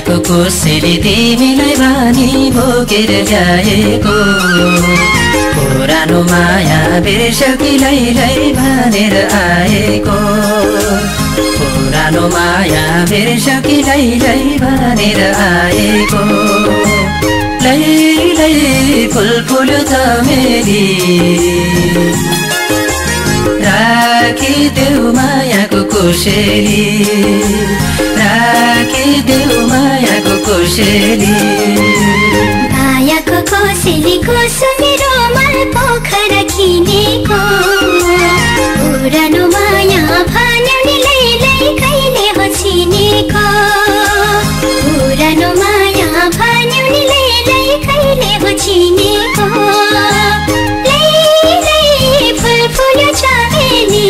मायाको कोसेली तिमीलाई भनी बोकेर ल्याएको पुरानो माया बिर्स्यौ कि लैलै भनेर आएको पुरानो माया बिर्स्यौ कि लैलै भनेर आएको लैलै फुल फुल्यो चमेली राखिदेऊ मायाको कोसेली राखिदेऊ मायाको कोसेली मायाको कोसेलीको सुनेरो मन पोखरा किनेको पुरानो माया भन्यो नि लैलै कहिले हो चिनेको पुरानो माया भन्यो नि लैलै कहिले हो चिनेको लैलै फुल फुल्यो चमेली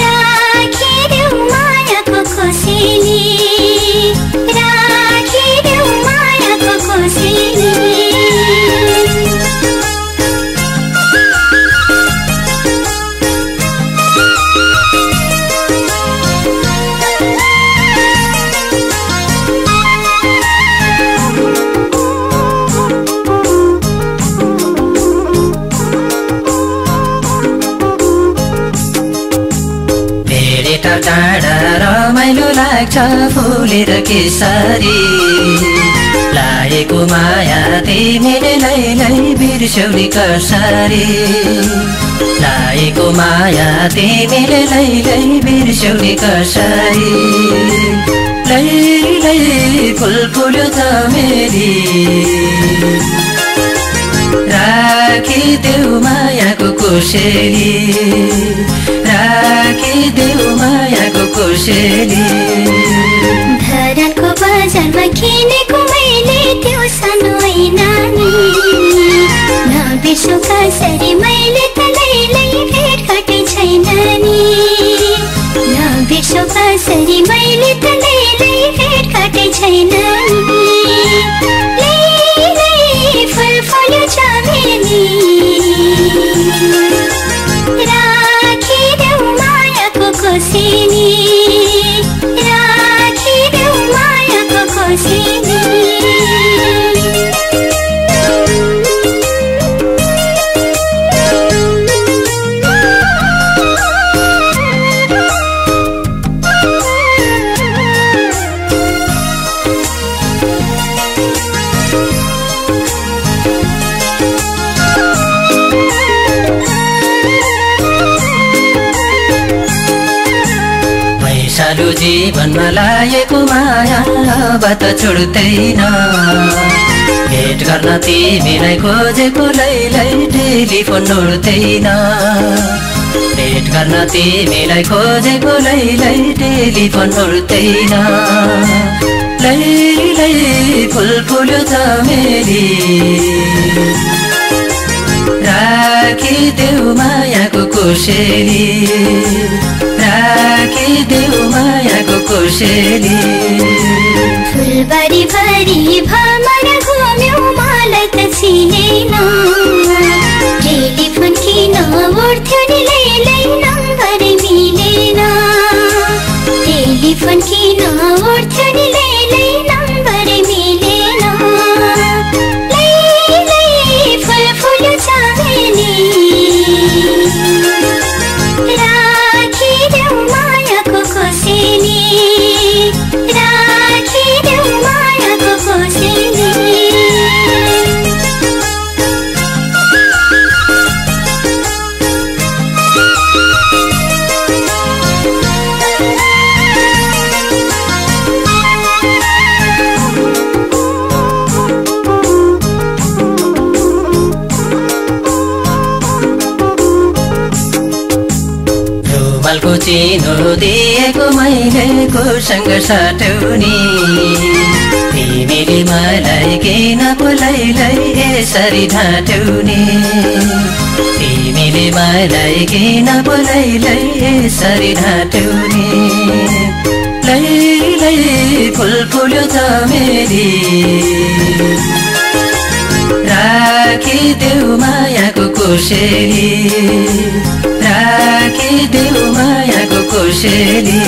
राखिदेऊ मायाको कोसेली राखिदेऊ मायाको कोसेली टाढा रमाइलो लाग्छ फुलेर केसरी लागेको माया तिमीले लैलै बिर्स्यौ नि कसरी लागेको माया तिमीले लैलै बिर्स्यौ नि कसरी लैलै फुल फुल्यो चमेली राखिदेऊ मायाको कोसेली राखिदेऊ मायाको कोसेली धरानको बजारमा किनेको मैले त्यो सानो नानी नबिर्सौ कसरी मैले त लैलै भेट घटै छैन नि नबिर्सौ कसरी मैले त लैलै भेट घटै छैन नि लैलै फुल फुल्यो चमेली राखिदेऊ मायाको कोसेली राखिदेऊ मायाको कोसेली सालो जीवनमा लागेको माया अब त छुट्दैन भेट गर्न तिमीलाई खोजेको लैलै टेलिफोन उठ्दैन भेट गर्न तिमीलाई खोजेको लैलै टेलिफोन उठ्दैन लैलै फुल फुल्यो चमेली राखिदेऊ मायाको कोसेली राखिदेऊ मायाको कोसेली फुलबारी भरी भ्रमण घुम्यौ मलाई त चिनेन टेलिफोन किन उठ्थ्यो नि लैलै नम्बर मिलेन टेलिफोन किन उठ्थ्यो नि लैलै नम्बर मिलेन लैलै फुल फुल्यो चमेली राखिदेऊ मायाको कोसेली राखिदेऊ मायाको कोसेली रुमालको चिनो दिएको मैले कोसँग साटौनी तिमीले मलाई किन पो लैलै यसरी ढाँट्यौनी तिमीले मलाई किन पो लैलै यसरी ढाँट्यौनी लैलै फुल फुल्यो चमेली राखिदेऊ मायाको कोसेली राखिदेऊ मायाको कोसेली